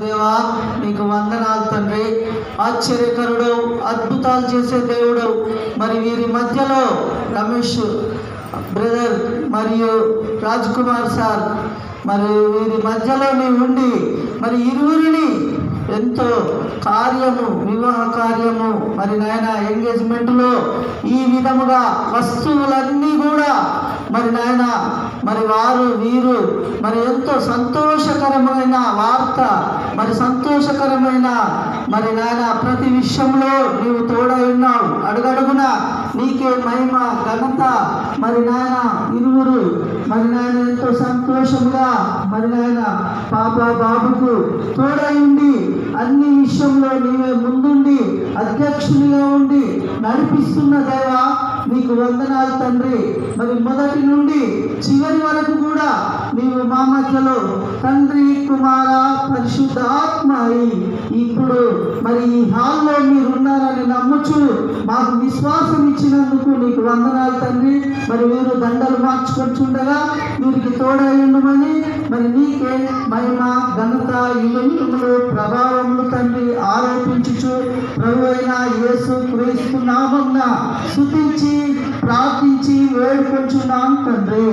దేవా నీకు వందనాలు తండ్రి. ఆశ్చర్యకరుడు, అద్భుతాలు చేసే దేవుడు. మరి వీరి మధ్యలో రమేష్ బ్రదర్ మరియు రాజ్ కుమార్ సార్, మరి వీరి మధ్యలో నీవు ఉండి మరి ఇరువురిని ఎంతో కార్యము, వివాహ కార్యము, మరి నాయన ఎంగేజ్మెంట్లో ఈ విధముగా వస్తువులన్నీ కూడా మరి నాయన మరి వీరు మరి ఎంతో సంతోషకరమైన వార్త, మరి సంతోషకరమైన మరి నాయన ప్రతి విషయంలో నీవు తోడై ఉన్నావు. అడుగడుగున నీకే మహిమ, ఘనత. మరి నాయన ఇరువురు మరి నాయన ఎంతో సంతోషంగా మరి నాయన పాప బాబుకు తోడై ఉండి అన్ని విషయంలో నీవే ముందుండి అధ్యక్షునిగా ఉండి నడిపిస్తున్న దేవా నీకు వందనాలు తండ్రి. మరి మొదటి నుండి చివరి వరకు కూడా నీవు మా మధ్యలో తండ్రి, కుమార, పరిశుద్ధ ఆత్మ ఇప్పుడు మరి ఈ హాల్లో మీరు ఉన్నారని నమ్ముచు మాకు విశ్వాసం ఇచ్చినందుకు నీకు వందనాలు తండ్రి. మరి వీరు దండలు మార్చుకొచ్చుండగా వీరికి తోడై ఉండమని మరి నీకే మహిమ, ఘనత, యుగములు, ప్రభావములు తండ్రి ఆరోపించుచు ప్రభువైన యేసు క్రీస్తు నామమున స్తుతించి ప్రార్థించి వేడుకొంచున్నాం తండ్రి.